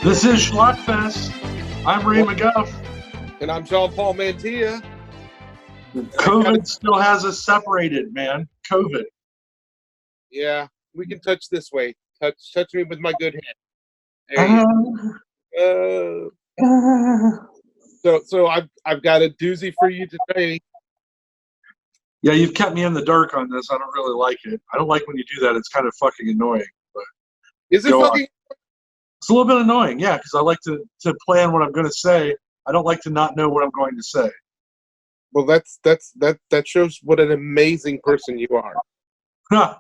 This is SchlockFest. I'm Ray McGuff. And I'm John Paul Mantilla. COVID still has us separated, man. COVID. Yeah, we can touch this way. Touch me with my good hand. So I've got a doozy for you today. Yeah, you've kept me in the dark on this. I don't really like it. I don't like when you do that. It's kind of fucking annoying. But is it fucking? On. It's a little bit annoying, yeah, because I like to plan what I'm going to say. I don't like to not know what I'm going to say. Well, that shows what an amazing person you are. Huh.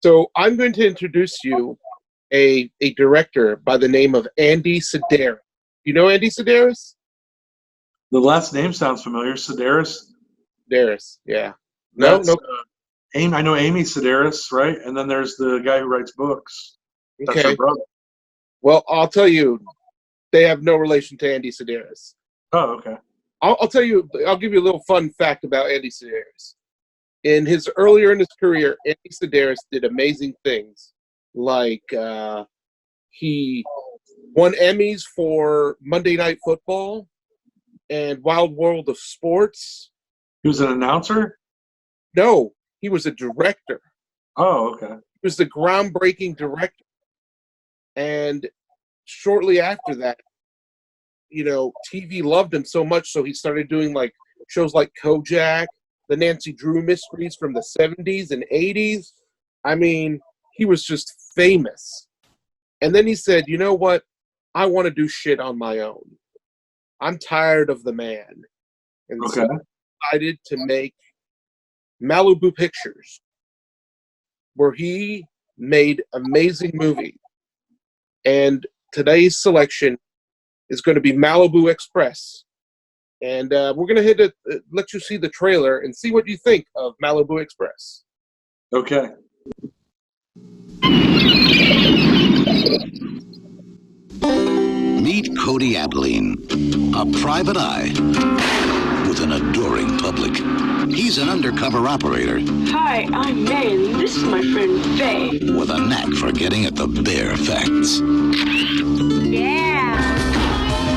So I'm going to introduce you a director by the name of Andy Sedaris. You know Andy Sedaris? The last name sounds familiar. Sedaris? Sedaris, yeah. No. I know Amy Sedaris, right? And then there's the guy who writes books. That's her brother. Well, I'll tell you, they have no relation to Andy Sedaris. Oh, okay. I'll tell you, I'll give you a little fun fact about Andy Sedaris. Earlier in his career, Andy Sedaris did amazing things. Like he won Emmys for Monday Night Football and Wild World of Sports. He was an announcer? No, he was a director. Oh, okay. He was the groundbreaking director. And shortly after that, TV loved him so much, so he started doing like shows like Kojak, the Nancy Drew mysteries from the 70s and 80s. I mean, he was just famous. And then he said, you know what? I want to do shit on my own. I'm tired of the man. And so he decided to make Malibu Pictures, where he made amazing movies. And today's selection is going to be Malibu Express. And we're going to let you see the trailer and see what you think of Malibu Express. Okay. Meet Cody Abilene, a private eye with an adoring public. He's an undercover operator. Hi, I'm May, and this is my friend Faye. With a knack for getting at the bare facts. Yeah.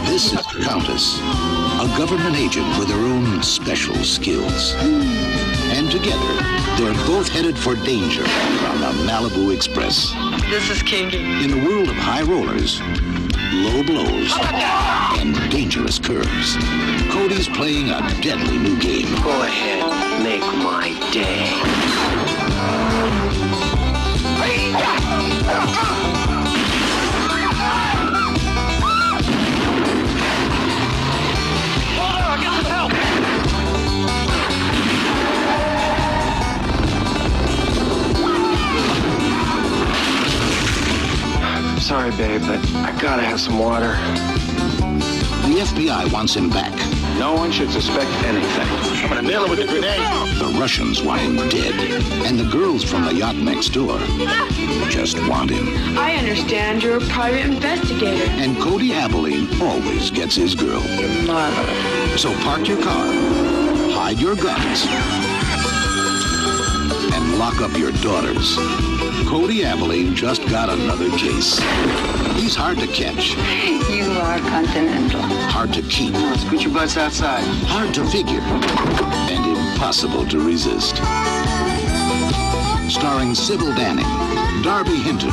This is Countess, a government agent with her own special skills. And together, they're both headed for danger on the Malibu Express. This is Kinky. In the world of high rollers, low blows, and dangerous curves, Cody's playing a deadly new game. Go ahead, make my day. Hold on, get some help! Sorry, babe, but I gotta have some water. The FBI wants him back. No one should suspect anything. I'm gonna nail him with a grenade. The Russians want him dead. And the girls from the yacht next door just want him. I understand you're a private investigator. And Cody Abilene always gets his girl. You're marvelous. So park your car, hide your guns, and lock up your daughters. Cody Abilene just got another case. He's hard to catch. You are continental. Hard to keep. Scoot your butts outside. Hard to figure. And impossible to resist. Starring Sybil Danning, Darby Hinton,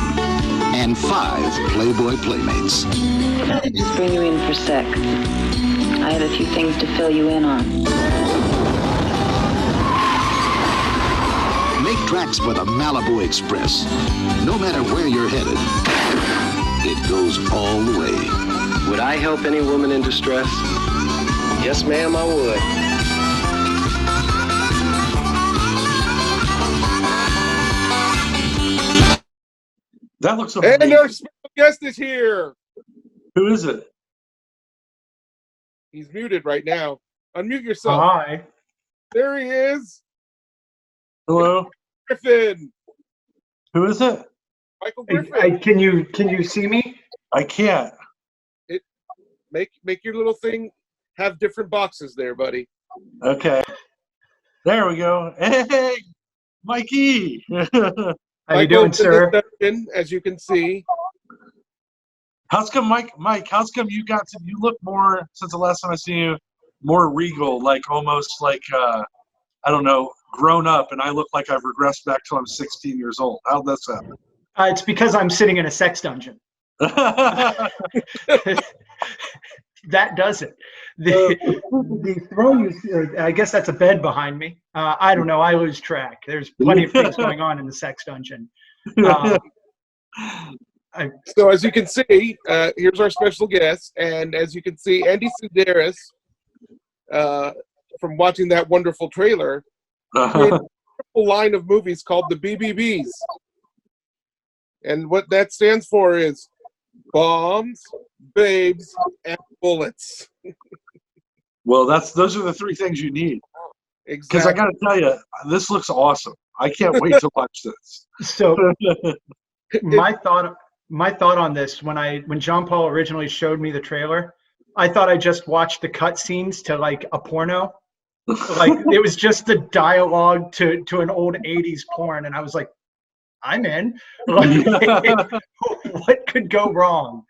and 5 Playboy playmates. I just bring you in for sec. I have a few things to fill you in on. Make tracks for the Malibu Express. No matter where you're headed, it goes all the way. Would I help any woman in distress? Yes, ma'am, I would. That looks amazing. And our special guest is here. Who is it? He's muted right now. Unmute yourself. Hi. There he is. Hello. Griffin. Who is it? Michael Griffin. Can you see me? I can't. Make your little thing have different boxes there, buddy. Okay. There we go. Hey, Mikey. How you doing, sir? As you can see, How's come, Mike? How's come you look more since the last time I seen you, more regal, like almost like I don't know, grown up, and I look like I've regressed back till I'm 16 years old. How'd this happen? It's because I'm sitting in a sex dungeon. That does it. The throne you, I guess that's a bed behind me. I don't know. I lose track. There's plenty of things going on in the sex dungeon. So as you can see, here's our special guest, and as you can see, Andy Sedaris, from watching that wonderful trailer, created a wonderful line of movies called the BBBs, and what that stands for is bombs, babes, and bullets. Well, those are the three things you need. Because Exactly. I got to tell you, this looks awesome. I can't wait to watch this. So my thought on this, when John Paul originally showed me the trailer, I thought I just watched the cutscenes to like a porno. Like it was just the dialogue to an old 80s porn, and I was like, I'm in. Like, what could go wrong?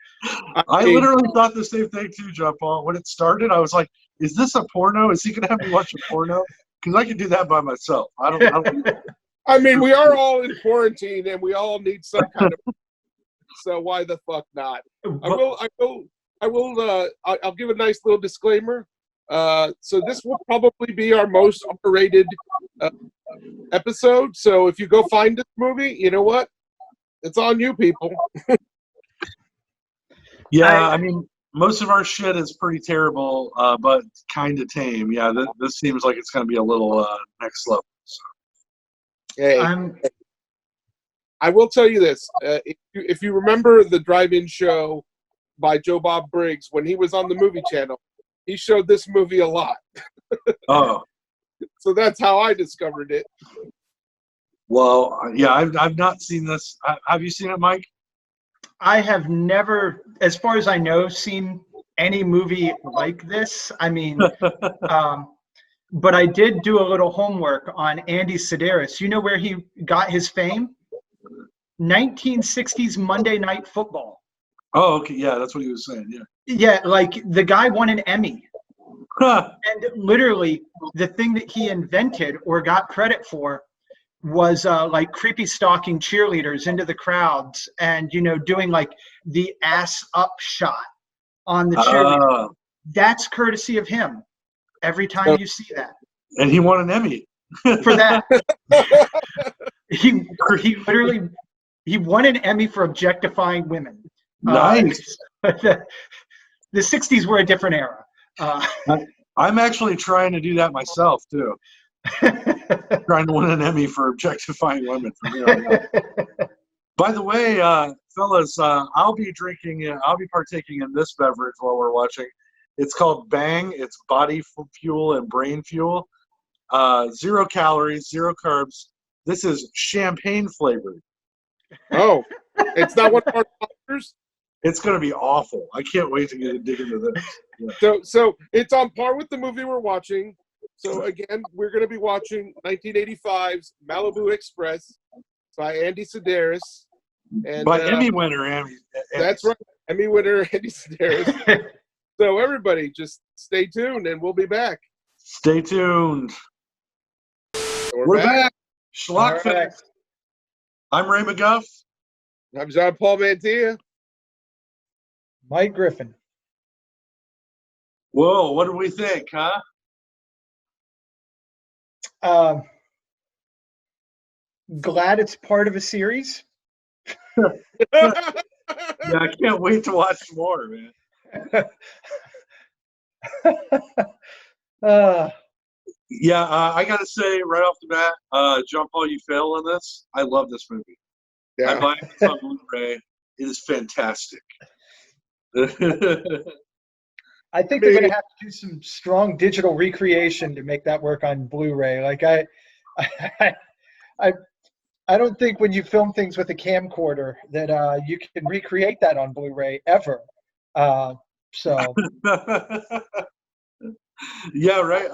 I literally thought the same thing too, John Paul. When it started, I was like, is this a porno? Is he going to have me watch a porno? Because I can do that by myself. I don't I mean, we are all in quarantine, and we all need some kind of. So why the fuck not? I'll give a nice little disclaimer. So this will probably be our most R-rated episode. So if you go find this movie, you know what? It's on you, people. Yeah, I mean, most of our shit is pretty terrible, but kind of tame. Yeah, this seems like it's going to be a little next level. So. Hey, I will tell you this. If you remember the drive-in show by Joe Bob Briggs, when he was on the movie channel, he showed this movie a lot. Oh. So that's how I discovered it. Well, yeah, I've not seen this. Have you seen it, Mike? I have never, as far as I know, seen any movie like this. I mean, but I did do a little homework on Andy Sedaris. You know where he got his fame? 1960s Monday Night Football. Oh, okay. Yeah, that's what he was saying. Yeah. Yeah, like the guy won an Emmy. And literally, the thing that he invented or got credit for was like creepy stalking cheerleaders into the crowds and, you know, doing like the ass up shot on the cheerleader. That's courtesy of him. Every time you see that. And he won an Emmy. For that. He literally, he won an Emmy for objectifying women. Nice. The 60s were a different era. I'm actually trying to do that myself, too. Trying to win an Emmy for objectifying women. By the way, fellas, I'll be partaking in this beverage while we're watching. It's called Bang. It's body fuel and brain fuel. 0 calories, 0 carbs. This is champagne flavored. Oh, it's not one of our sponsors? It's going to be awful. I can't wait to dig into this. Yeah. So it's on par with the movie we're watching. So again, we're going to be watching 1985's Malibu Express by Andy Sedaris. And, by Emmy winner, Emmy. That's right. Emmy winner, Andy Sedaris. So everybody, just stay tuned and we'll be back. Stay tuned. We're back. SchlockFest. Right. I'm Ray McGuff. I'm John Paul Mantilla. Mike Griffin. Whoa, what do we think, huh? Glad it's part of a series. Yeah, I can't wait to watch more, man. Yeah, I gotta say right off the bat, John Paul, you fail on this. I love this movie. Yeah. I buy it on Blu-ray. It is fantastic. I think they're gonna have to do some strong digital recreation to make that work on Blu-ray. Like I don't think when you film things with a camcorder that you can recreate that on Blu-ray ever. So. Yeah, right.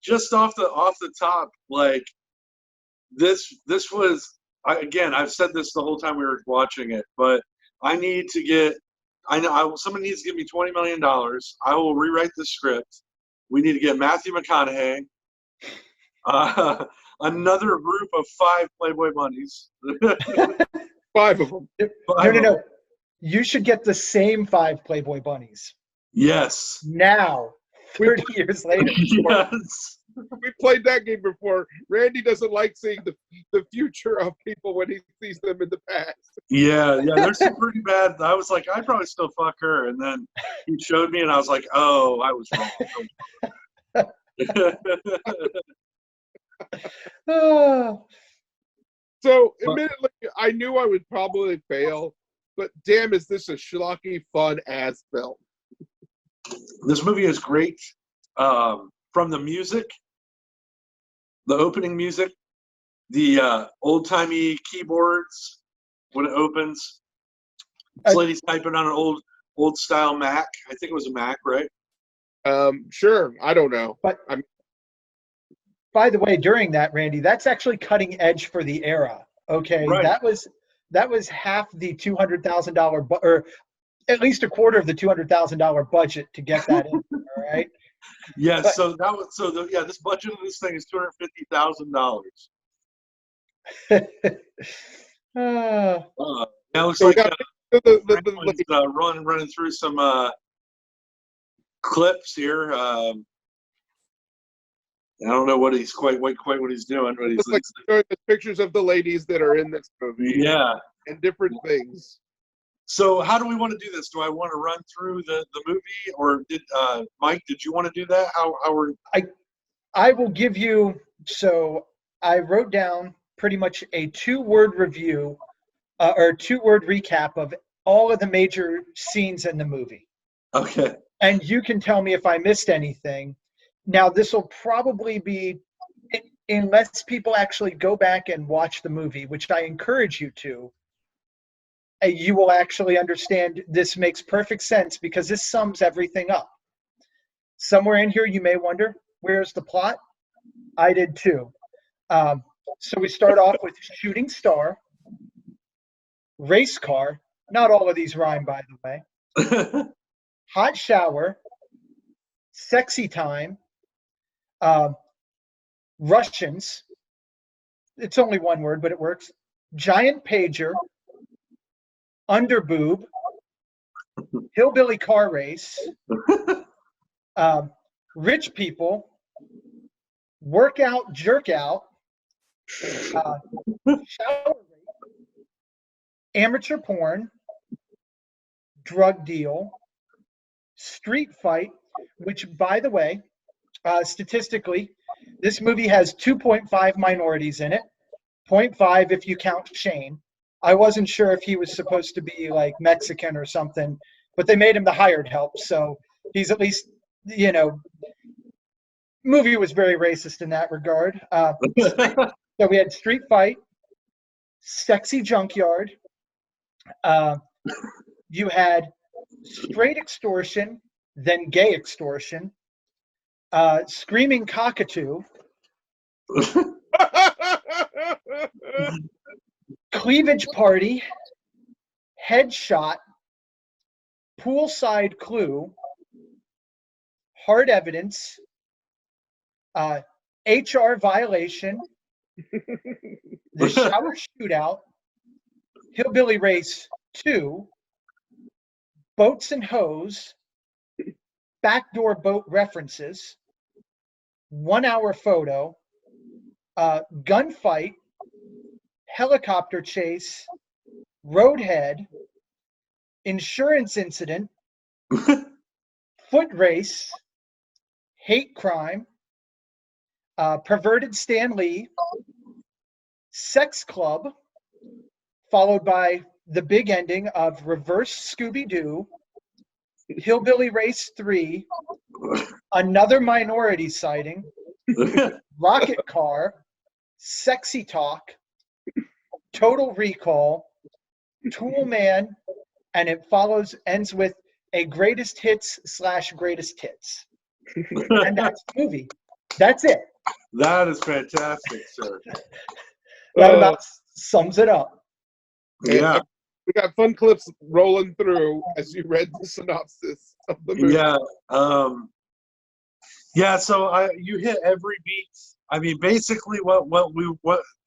Just off the top, like this was again. I've said this the whole time we were watching it, but I need to get I know somebody needs to give me $20 million. I will rewrite the script. We need to get Matthew McConaughey, another group of 5 Playboy bunnies. 5 of them. No. You should get the same 5 Playboy bunnies. Yes. Now, 30 years later. Yes. We played that game before. Randy doesn't like seeing the future of people when he sees them in the past. Yeah, there's some pretty bad. I was like, I'd probably still fuck her. And then he showed me, and I was like, oh, I was wrong. So, admittedly, I knew I would probably fail, but damn, is this a schlocky, fun-ass film. This movie is great. From the music, the opening music, the old-timey keyboards when it opens. This lady's typing on an old-style Mac. I think it was a Mac, right? Sure. I don't know. But by the way, during that, Randy, that's actually cutting edge for the era. Okay, right. that was half the $200,000, or at least a quarter of the $200,000 budget to get that in. All right. Yeah. So this budget of this thing is $250,000. It looks like running through some clips here. I don't know what he's quite what he's doing, but he's like showing the pictures of the ladies that are in this movie. Yeah, and different things. So how do we want to do this? Do I want to run through the movie, or did Mike? Did you want to do that? How are I will give you. So I wrote down pretty much a 2-word review or 2-word recap of all of the major scenes in the movie. Okay. And you can tell me if I missed anything. Now, this will probably be, unless people actually go back and watch the movie, which I encourage you to, you will actually understand this makes perfect sense because this sums everything up. Somewhere in here, you may wonder, where's the plot? I did too. So we start off with shooting star, race car. Not all of these rhyme, by the way. Hot shower, sexy time, Russians. It's only one word, but it works. Giant pager, underboob, hillbilly car race, rich people, workout, jerk out, shower race, amateur porn, drug deal, street fight, which, by the way, statistically, this movie has 2.5 minorities in it. 0.5 if you count Shane. I wasn't sure if he was supposed to be like Mexican or something, but they made him the hired help, so he's at least, movie was very racist in that regard. So we had street fight, sexy junkyard. You had straight extortion, then gay extortion, screaming cockatoo, cleavage party, headshot, poolside clue, hard evidence, HR violation, the shower shootout, hillbilly race 2, boats and hose, backdoor boat references, 1 hour photo, gunfight, helicopter chase, roadhead, insurance incident, foot race, hate crime, perverted Stan Lee, sex club, followed by the big ending of reverse Scooby-Doo, hillbilly race 3, another minority sighting, rocket car, sexy talk, total recall, Tool Man, and it ends with a greatest hits / greatest hits. And that's the movie. That's it. That is fantastic, sir. That about sums it up. Yeah. We got fun clips rolling through as you read the synopsis of the movie. Yeah. So you hit every beat. I mean, basically, what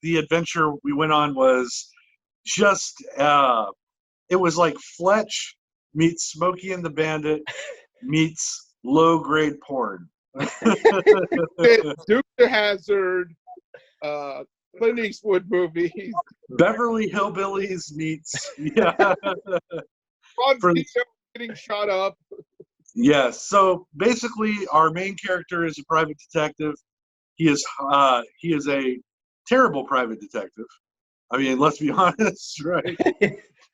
the adventure we went on was just it was like Fletch meets Smokey and the Bandit meets low grade porn. Duke the Hazard, Clint Eastwood movies. Beverly Hillbillies meets Ron Vito getting shot up. Yes. So basically, our main character is a private detective. He is a terrible private detective. I mean, let's be honest, right?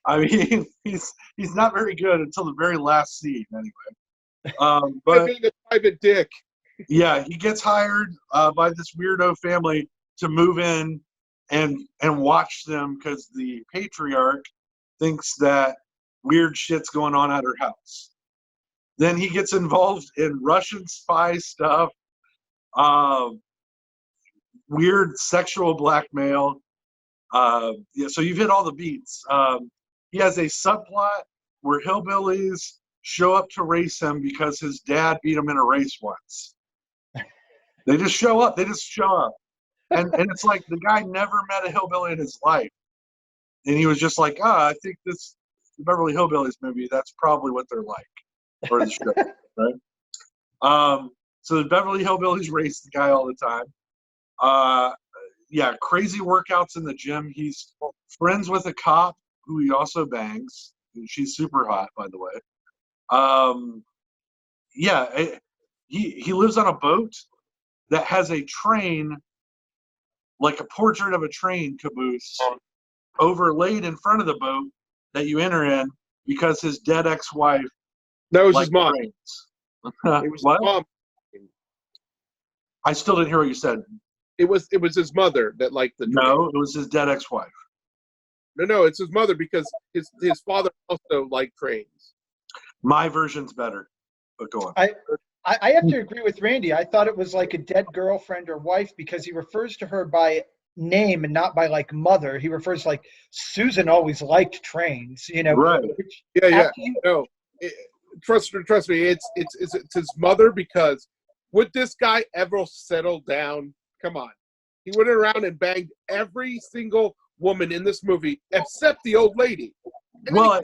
I mean, he's not very good until the very last scene, anyway. But being a private dick. Yeah, he gets hired by this weirdo family to move in and watch them because the patriarch thinks that weird shit's going on at her house. Then he gets involved in Russian spy stuff, weird sexual blackmail. So you've hit all the beats. He has a subplot where hillbillies show up to race him because his dad beat him in a race once. They just show up. And it's like the guy never met a hillbilly in his life. And he was just like, I think this Beverly Hillbillies movie, that's probably what they're like. Or the show, right? So the Beverly Hillbillies race the guy all the time. Crazy workouts in the gym. He's friends with a cop who he also bangs. She's super hot, by the way. He lives on a boat that has a train, like a portrait of a train caboose, overlaid in front of the boat that you enter in because his dead ex-wife. That was his mom. It was what? His mom. I still didn't hear what you said. It was his mother that liked the train. No, it was his dead ex-wife. No, it's his mother because his father also liked trains. My version's better, but go on. I have to agree with Randy. I thought it was like a dead girlfriend or wife because he refers to her by name and not by like mother. He refers like Susan always liked trains, Right. No, trust me. It's his mother because would this guy ever settle down? Come on. He went around and banged every single woman in this movie except the old lady. Well,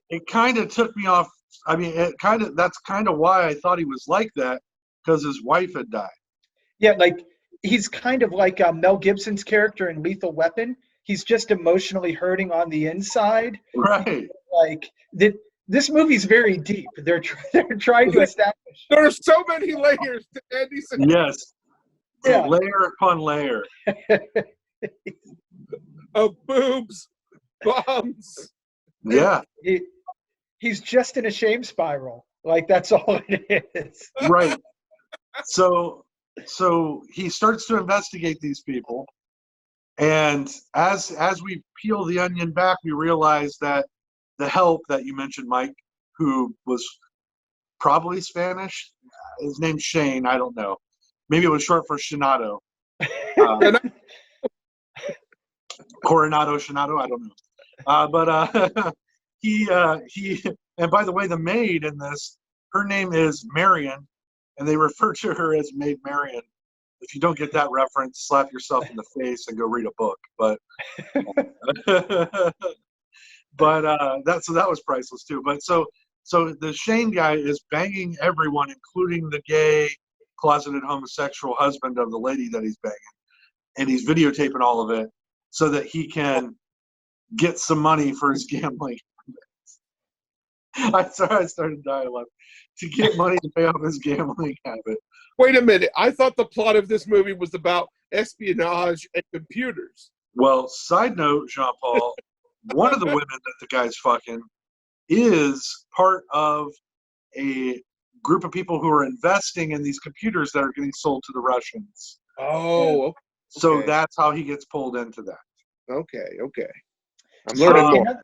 it kind of took me off. I mean, that's kind of why I thought he was like that, because his wife had died. Yeah, like he's kind of like Mel Gibson's character in Lethal Weapon. He's just emotionally hurting on the inside. Right. Like this movie's very deep. They're trying to establish. There are so many layers to Andy. Yes. Yeah. Layer upon layer. Of boobs, bombs. Yeah. He's just in a shame spiral. Like that's all it is. Right. So he starts to investigate these people, and as we peel the onion back, we realize that the help that you mentioned, Mike, who was probably Spanish, his name's Shane. I don't know. Maybe it was short for Shinado. Coronado, Shinado. I don't know. But he and by the way, the maid in this, her name is Marion, and they refer to her as Maid Marion. If you don't get that reference, slap yourself in the face and go read a book. But that was priceless too. But so the Shane guy is banging everyone, including the gay, closeted homosexual husband of the lady that he's banging, and he's videotaping all of it so that he can get some money for his gambling. I started dying laughing. To get money to pay off his gambling habit. Wait a minute. I thought the plot of this movie was about espionage and computers. Well, side note, Jean-Paul, one of the women that the guy's fucking is part of a group of people who are investing in these computers that are getting sold to the Russians. Oh, okay. So that's how he gets pulled into that. Okay. I'm learning more.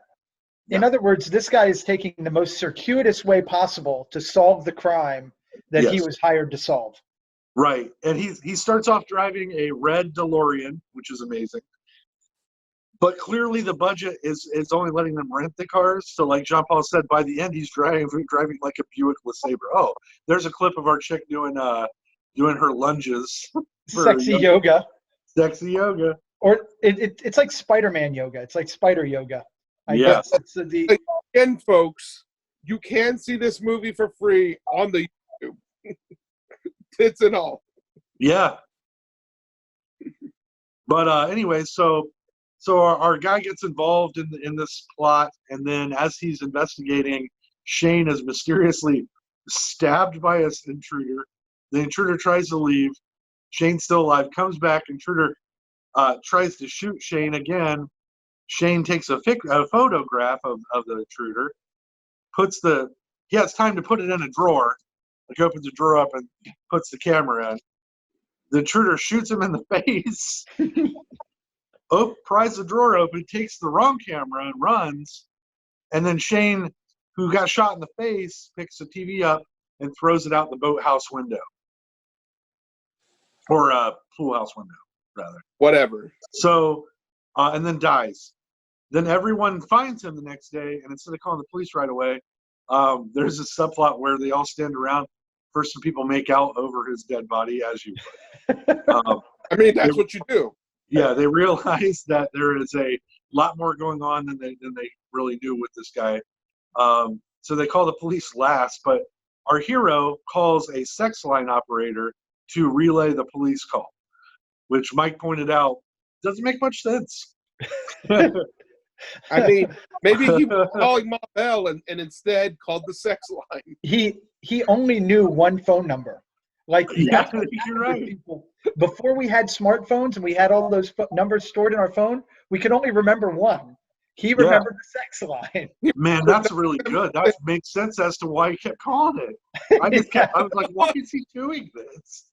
In other words, this guy is taking the most circuitous way possible to solve the crime that he was hired to solve. Right. And he starts off driving a red DeLorean, which is amazing. But clearly the budget is only letting them rent the cars. So like Jean Paul said, by the end he's driving like a Buick LeSabre. Oh, there's a clip of our chick doing her lunges. Sexy yoga. Sexy yoga. Or it's like Spider-Man yoga. It's like spider yoga. I guess. It's Again, folks, you can see this movie for free on the YouTube. Tits and all. Yeah. But anyway, so our guy gets involved in this plot, and then as he's investigating, Shane is mysteriously stabbed by an intruder. The intruder tries to leave. Shane's still alive, comes back. Intruder tries to shoot Shane again. Shane takes a photograph of the intruder. He has time to put it in a drawer. Like opens the drawer up and puts the camera in. The intruder shoots him in the face. Pries the drawer open, takes the wrong camera and runs. And then Shane, who got shot in the face, picks the TV up and throws it out the boathouse window. Or pool house window, rather. Whatever. So, and then dies. Then everyone finds him the next day, and instead of calling the police right away, there's a subplot where they all stand around. First, some people make out over his dead body, as you would. I mean, that's what you do. Yeah, they realize that there is a lot more going on than they really knew with this guy. So they call the police last, but our hero calls a sex line operator to relay the police call, which Mike pointed out doesn't make much sense. I mean, maybe he was calling Ma Bell and instead called the sex line. He only knew one phone number. Like, yeah, you're right. People. Before we had smartphones and we had all those numbers stored in our phone, we could only remember one. He remembered the sex line. Man, that's really good. That makes sense as to why he kept calling it. I was like, why is he doing this?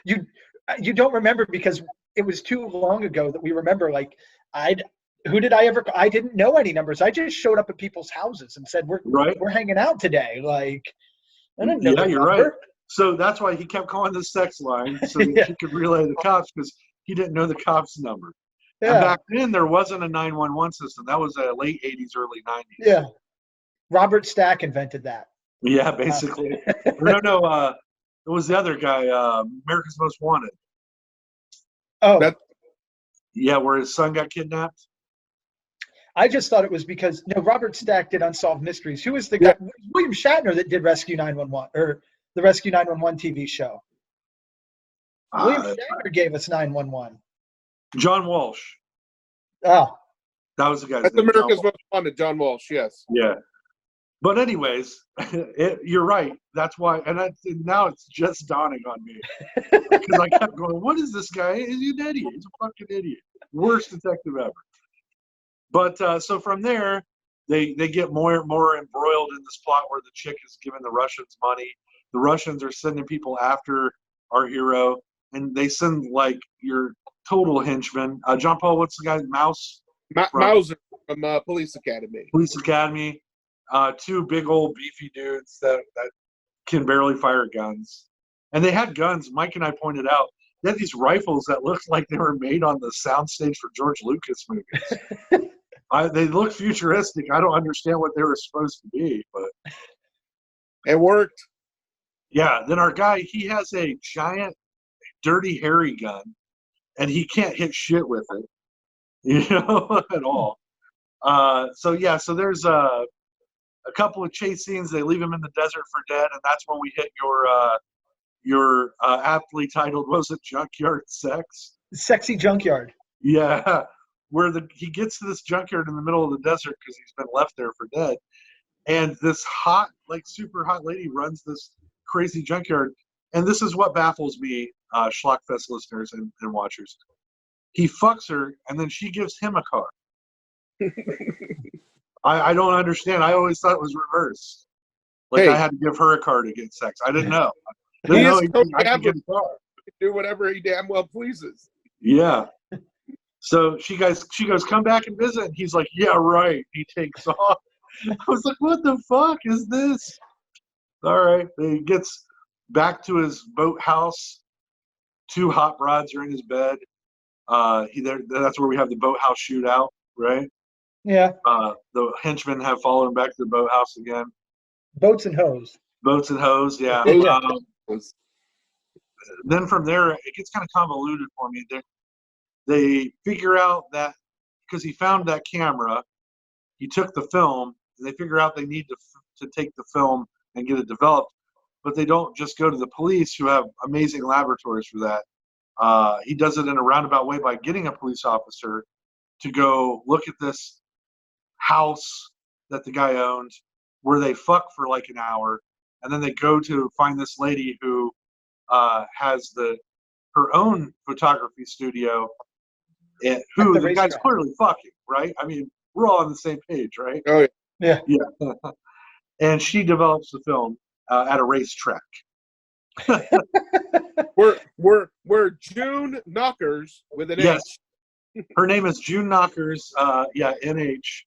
You don't remember because it was too long ago that we remember. Like, I didn't know any numbers. I just showed up at people's houses and said, we're hanging out today. Like, I didn't know the you're number. Right. So that's why he kept calling the sex line so that he could relay the cops, because he didn't know the cops' number. Yeah. And back then, there wasn't a 911 system. That was a late 80s, early 90s. Yeah. Robert Stack invented that. Yeah, basically. No, it was the other guy, America's Most Wanted. Oh. Yeah, where his son got kidnapped. I just thought it was because, Robert Stack did Unsolved Mysteries. Who was the guy? William Shatner that did Rescue 911, or the Rescue 911 TV show. William Shatner gave us 911. John Walsh. Oh. That was the guy. That's America's Most Wanted, John Walsh, yes. Yeah. But anyways, you're right. That's why, and now it's just dawning on me. Because I kept going, what is this guy? Is he an idiot? He's a fucking idiot. Worst detective ever. But so from there, they get more embroiled in this plot where the chick is giving the Russians money. The Russians are sending people after our hero, and they send like your total henchman. John Paul, what's the guy's Mouse? Mauser from Police Academy. Police Academy. Two big old beefy dudes that can barely fire guns. And they had guns. Mike and I pointed out they had these rifles that looked like they were made on the soundstage for George Lucas movies. They look futuristic. I don't understand what they were supposed to be, but it worked. Yeah. Then our guy, he has a giant, dirty, hairy gun, and he can't hit shit with it, at all. So there's a couple of chase scenes. They leave him in the desert for dead, and that's when we hit your aptly titled, was it Junkyard Sex? Sexy Junkyard. Yeah. Where he gets to this junkyard in the middle of the desert because he's been left there for dead. And this hot, like super hot lady runs this crazy junkyard. And this is what baffles me, SchlockFest listeners and watchers. He fucks her, and then she gives him a car. I don't understand. I always thought it was reversed. Like I had to give her a car to get sex. I didn't know. I could get a car. Do whatever he damn well pleases. Yeah. So she goes, come back and visit. And he's like, yeah, right. He takes off. I was like, what the fuck is this? All right. He gets back to his boathouse. Two hot rods are in his bed. That's where we have the boathouse shootout. right? Yeah. The henchmen have followed him back to the boathouse again. Boats and hose. Boats and hose, yeah. Yeah. Then from there, it gets kind of convoluted for me. They figure out that because he found that camera, he took the film, and they figure out they need to take the film and get it developed, but they don't just go to the police, who have amazing laboratories for that. He does it in a roundabout way by getting a police officer to go look at this house that the guy owned, where they fuck for like an hour, and then they go to find this lady who has her own photography studio, and who the guy's clearly fucking, right? I mean, we're all on the same page, right? Oh yeah. Yeah. And she develops the film at a racetrack. We're June Knockers with an Yes. H. Her name is June Knockers. NH.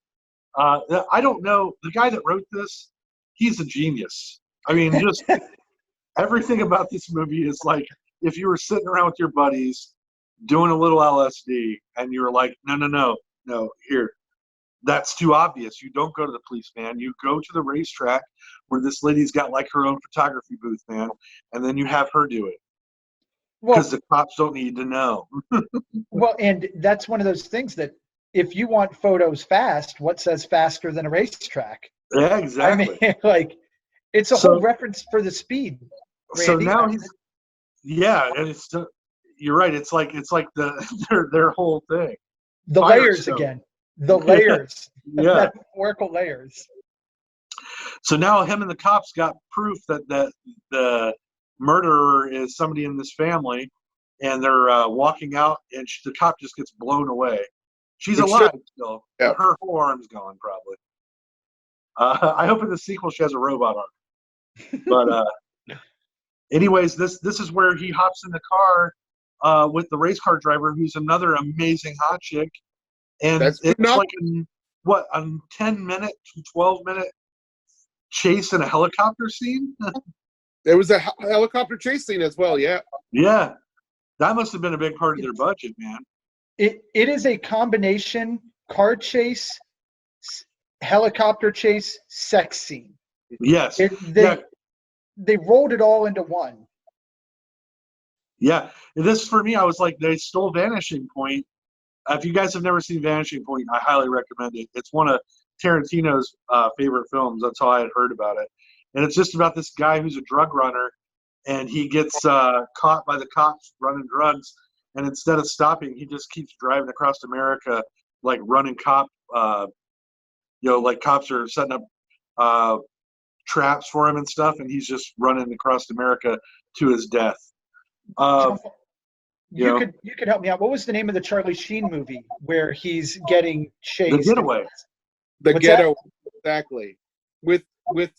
I don't know. The guy that wrote this, he's a genius. I mean, just everything about this movie is like if you were sitting around with your buddies doing a little LSD and you were like, no, here. That's too obvious. You don't go to the police, man. You go to the racetrack where this lady's got like her own photography booth, man, and then you have her do it. Because the cops don't need to know. Well, and that's one of those things that if you want photos fast, what says faster than a racetrack? Yeah, exactly. I mean, like, it's a whole reference for the speed. Randy. So now and it's you're right. It's like their whole thing. The layers again. The layers. Yeah. Metaphorical layers. So now him and the cops got proof that the murderer is somebody in this family, and they're walking out, and the cop just gets blown away. She's alive still. Yeah. Her whole arm's gone, probably. I hope in the sequel she has a robot arm. But anyways, this is where he hops in the car with the race car driver, who's another amazing hot chick. And it's like a 10-minute, 12-minute chase in a helicopter scene. There was a helicopter chase scene as well, yeah. Yeah. That must have been a big part of their budget, man. It is a combination car chase, helicopter chase, sex scene. Yes. They rolled it all into one. Yeah. This, for me, I was like, they stole Vanishing Point. If you guys have never seen Vanishing Point, I highly recommend it. It's one of Tarantino's favorite films. That's how I had heard about it. And it's just about this guy who's a drug runner, and he gets caught by the cops running drugs. And instead of stopping, he just keeps driving across America, like running like cops are setting up traps for him and stuff, and he's just running across America to his death. You could help me out. What was the name of the Charlie Sheen movie where he's getting chased? The Getaway. The Getaway, exactly. With what's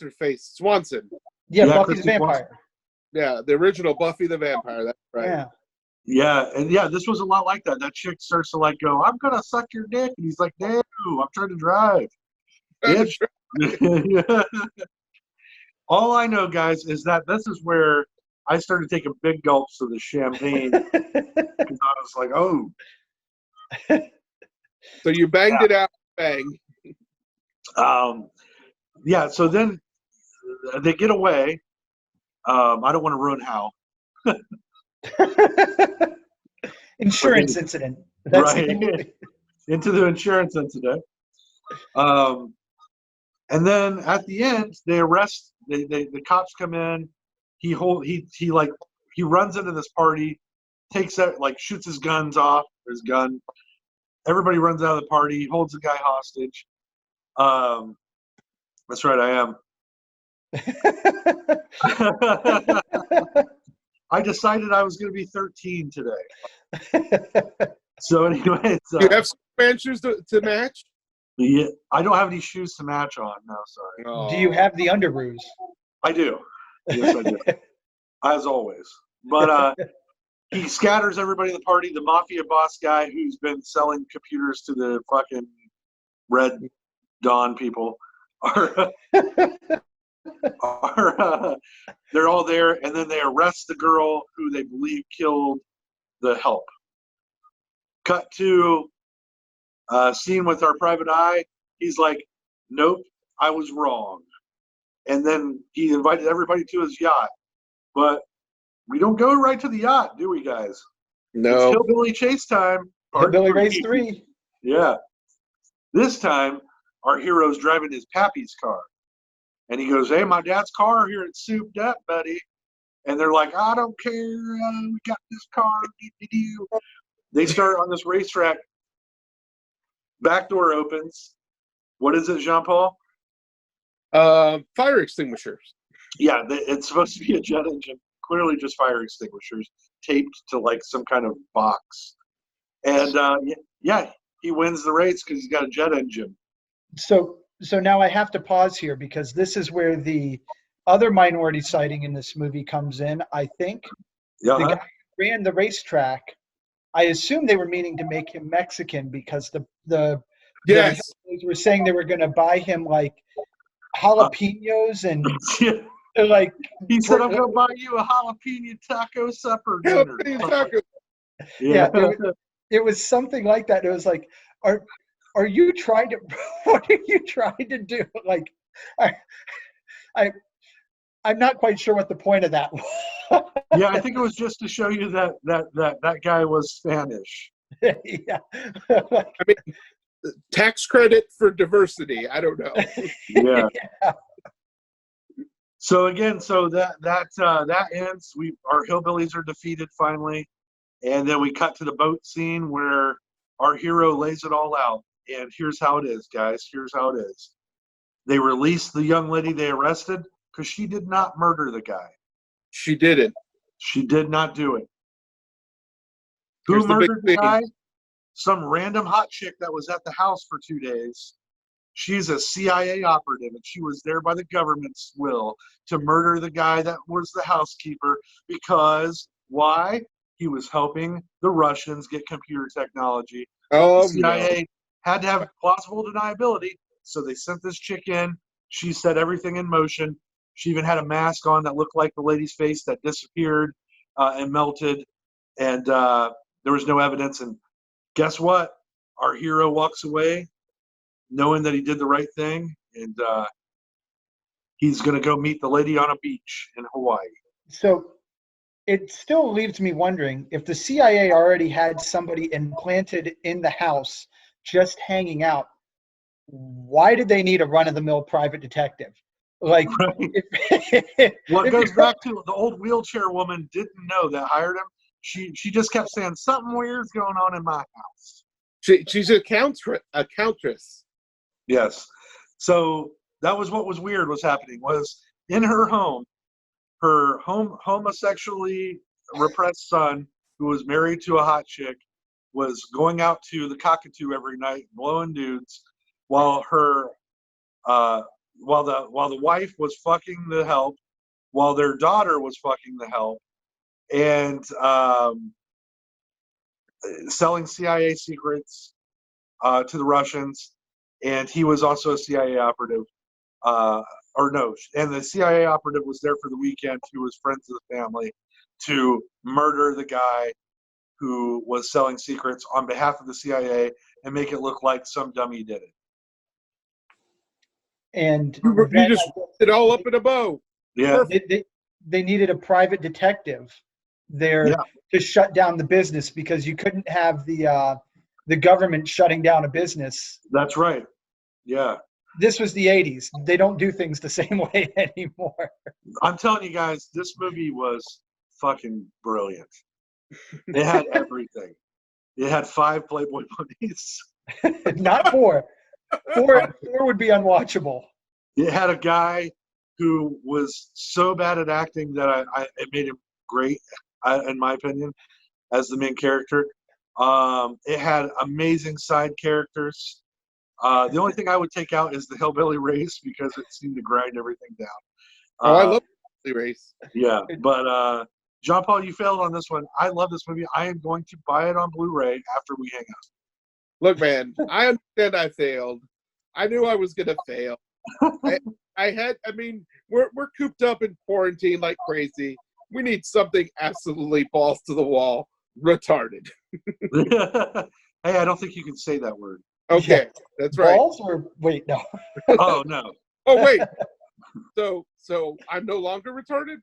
her face? Swanson. Yeah, Buffy the Vampire. Yeah, the original Buffy the Vampire. That's right. Yeah. Yeah, and this was a lot like that. That chick starts to like go, "I'm gonna suck your dick," and he's like, "No, I'm trying to drive." Yeah. All I know, guys, is that this is where I started taking big gulps of the champagne because I was like, "Oh." So you banged it out, bang. Yeah. So then they get away. I don't want to ruin how. Insurance incident. That's right. Into the insurance incident. And then at the end, they arrest. The cops come in. He runs into this party, takes out, like, shoots his guns off, his gun. Everybody runs out of the party. He holds the guy hostage. That's right, I am. I decided I was going to be 13 today. So anyways. You have Superman shoes to match? Yeah, I don't have any shoes to match on. No, sorry. Oh. Do you have the underoos? I do. Yes, I do. As always. But he scatters everybody in the party. The mafia boss guy who's been selling computers to the fucking Red Dawn people they're all there, and then they arrest the girl who they believe killed the help. Cut to Scene with our private eye. He's like, nope, I was wrong. And then he invited everybody to his yacht. But we don't go right to the yacht, do we, guys? No. It's Hillbilly Chase time. Hillbilly Race 3. Yeah. This time, our hero's driving his pappy's car. And he goes, hey, my dad's car here at Souped Up, buddy. And they're like, I don't care. We got this car. They start on this racetrack. Back door opens. What is it, Jean-Paul? Fire extinguishers. Yeah, it's supposed to be a jet engine. Clearly just fire extinguishers taped to like some kind of box. And yeah, he wins the race because he's got a jet engine. So now I have to pause here because this is where the other minority sighting in this movie comes in, I think. Yeah. The guy who ran the racetrack, I assume they were meaning to make him Mexican because the Yes. were saying they were going to buy him like jalapenos and like. He said, I'm going to buy you a jalapeno taco supper dinner. Jalapeno taco. Yeah, it was something like that. It was like, are you trying to, what are you trying to do? Like, I'm not quite sure what the point of that was. Yeah, I think it was just to show you that guy was Spanish. Yeah. I mean, tax credit for diversity. I don't know. Yeah. So again, that ends. Our hillbillies are defeated finally, and then we cut to the boat scene where our hero lays it all out. And here's how it is, guys. Here's how it is. They released the young lady they arrested because she did not murder the guy. She didn't. She did not do it. Here's Who the big murdered the thing. guy? Some random hot chick that was at the house for 2 days. She's a CIA operative, and she was there by the government's will to murder the guy that was the housekeeper because, why? He was helping the Russians get computer technology. Oh, The CIA had to have plausible deniability, so they sent this chick in. She set everything in motion. She even had a mask on that looked like the lady's face that disappeared and melted, and there was no evidence. And guess what? Our hero walks away knowing that he did the right thing, and he's going to go meet the lady on a beach in Hawaii. So it still leaves me wondering if the CIA already had somebody implanted in the house just hanging out, why did they need a run-of-the-mill private detective? Like, Right. Well, it goes back to the old wheelchair woman didn't know that hired him. She just kept saying, something weird's going on in my house. she's a countess. Yes. So that was what was weird was happening, was in her homosexually repressed son, who was married to a hot chick, was going out to the cockatoo every night, blowing dudes, while the wife was fucking the help, while their daughter was fucking the help, and selling CIA secrets to the Russians. And he was also a CIA operative. And the CIA operative was there for the weekend, who was friends of the family, to murder the guy who was selling secrets on behalf of the CIA and make it look like some dummy did it. and You just wrapped it all up in a bow. Yeah. they needed a private detective there to shut down the business because you couldn't have the government shutting down a business. That's right. Yeah. This was the 80s. They don't do things the same way anymore. I'm telling you guys, this movie was fucking brilliant. It had everything. It had 5 Playboy bunnies. Not 4. 4 would be unwatchable. It had a guy who was so bad at acting that it made him great, in my opinion, as the main character. It had amazing side characters. The only thing I would take out is the hillbilly race because it seemed to grind everything down. I love the race. Yeah, but Jean-Paul, you failed on this one. I love this movie. I am going to buy it on Blu-ray after we hang out. Look, man, I understand I failed. I knew I was going to fail. We're cooped up in quarantine like crazy. We need something absolutely balls to the wall, retarded. Hey, I don't think you can say that word. Okay, that's right. Balls or wait, no. Oh no. Oh wait. So I'm no longer retarded?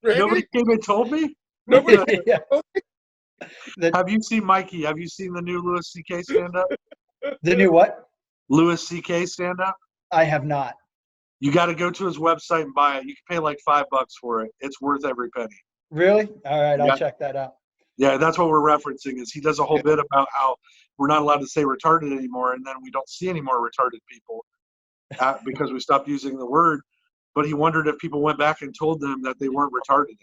Randy? Nobody came and told me. Nobody. Yeah. Have you seen Mikey? Have you seen the new Louis C.K. stand up? The new what? Louis C.K. stand up. I have not. You got to go to his website and buy it. You can pay like $5 for it. It's worth every penny. Really? All right, Yeah. I'll check that out. Yeah, that's what we're referencing. Is he does a whole bit about how we're not allowed to say retarded anymore, and then we don't see any more retarded people because we stopped using the word. But he wondered if people went back and told them that they weren't retarded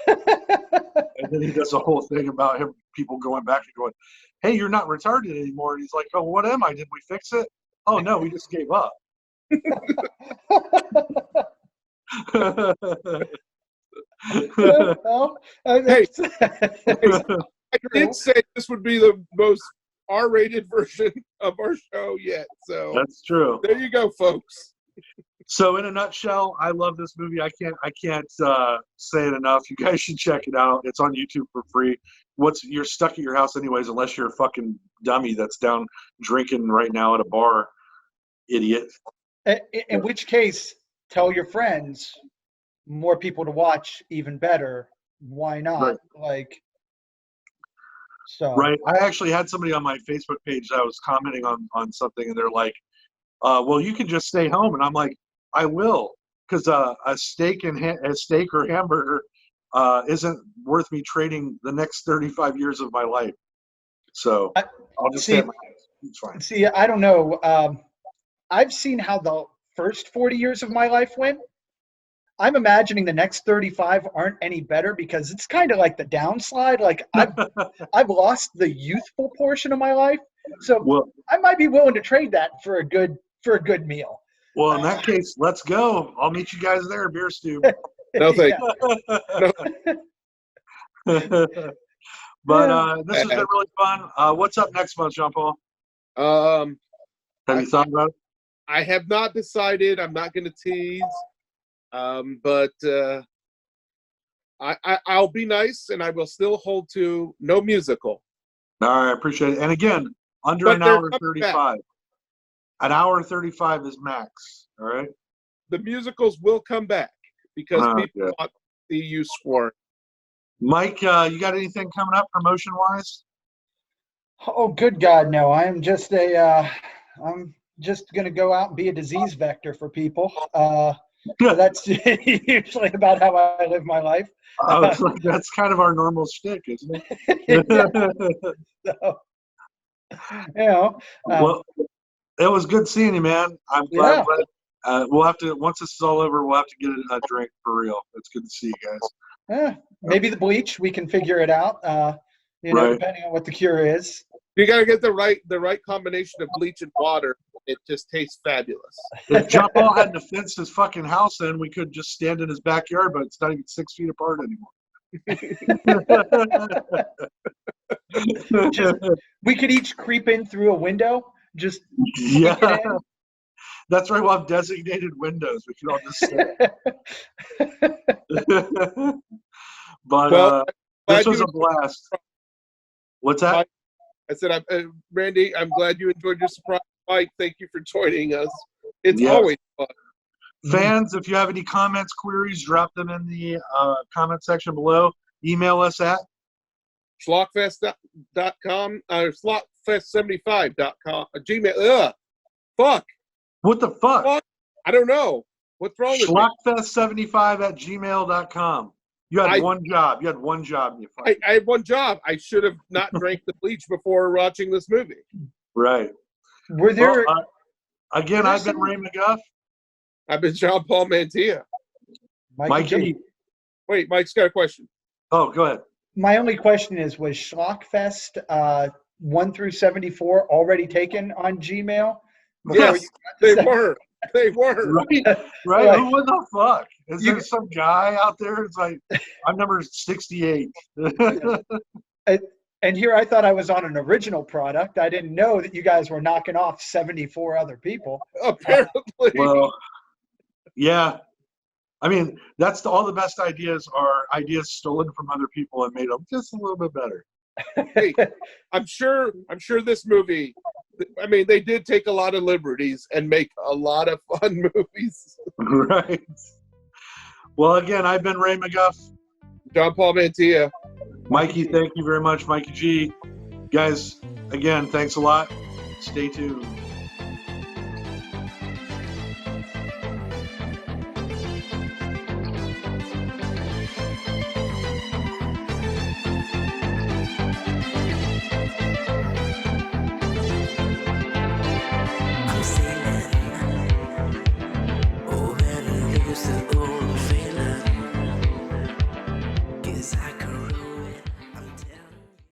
anymore. And then he does a whole thing about people going back and going, "Hey, you're not retarded anymore." And he's like, "Oh, what am I? Did we fix it? Oh no, we just gave up." Well, Hey. I did say this would be the most R-rated version of our show yet. So That's true. there you go, folks. So in a nutshell, I love this movie. I can't say it enough. You guys should check it out. It's on YouTube for free. You're stuck at your house anyways, unless you're a fucking dummy that's down drinking right now at a bar, idiot. in which case, tell your friends, more people to watch, even better. Why not? Right. Like, so. Right. I actually had somebody on my Facebook page that was commenting on something, and they're like, well, you can just stay home. And I'm like, I will, because a steak or hamburger isn't worth me trading the next 35 years of my life. So I'll just stay at my house. It's fine. See, I don't know. I've seen how the first 40 years of my life went. I'm imagining the next 35 aren't any better because it's kind of like the downslide. Like I've lost the youthful portion of my life, so I might be willing to trade that for a good meal. Well, in that case, let's go. I'll meet you guys there, beer stew. No, thank you. But this has been really fun. What's up next month, Jean-Paul? Have you thought about it? I have not decided. I'm not going to tease. But I'll be nice, and I will still hold to no musical. All right, I appreciate it. And again, under But an they're hour coming 35. An hour 35 is max. All right. The musicals will come back because people want to see you sworn. Mike, you got anything coming up promotion wise? Oh, good God, no! I'm just going to go out and be a disease vector for people. So that's usually about how I live my life. That's kind of our normal shtick, isn't it? So, you know. Well, it was good seeing you, man. I'm glad. We'll have to, once this is all over, we'll have to get a drink for real. It's good to see you guys. Maybe the bleach, we can figure it out. Depending on what the cure is. You got to get the right combination of bleach and water. It just tastes fabulous. If John Paul hadn't fenced his fucking house in, we could just stand in his backyard, but it's not even 6 feet apart anymore. We could each creep in through a window. Just that's right. We'll have designated windows. We can all just sit. But this was a blast. What's that? I said, Randy, I'm glad you enjoyed your surprise. Mike, thank you for joining us. It's always fun. Fans, if you have any comments, queries, drop them in the comment section below. Email us at schlockfest.com or schlockfest75.com. Gmail. Fuck. What the fuck? I don't know. What's wrong with schlockfest75@gmail.com. You had one job. You had one job. I had one job. I should have not drank the bleach before watching this movie. Right. Were there... again, I've been Ray McGuff. I've been Jean-Paul Mantilla. Mike G. Wait, Mike's got a question. Oh, go ahead. My only question is, was SchlockFest 1 through 74 already taken on Gmail? Yes, they were. They were. Right. Who the fuck? Is there some guy out there? It's like, I'm number 68. And here I thought I was on an original product. I didn't know that you guys were knocking off 74 other people. Apparently. Well, yeah. I mean, all the best ideas are ideas stolen from other people and made them just a little bit better. Hey, I'm sure this movie, I mean, they did take a lot of liberties and make a lot of fun movies. Right. Well, again, I've been Ray McGuff. John Paul Mantilla. Mikey, thank you very much, Mikey G. Guys, again, thanks a lot. Stay tuned.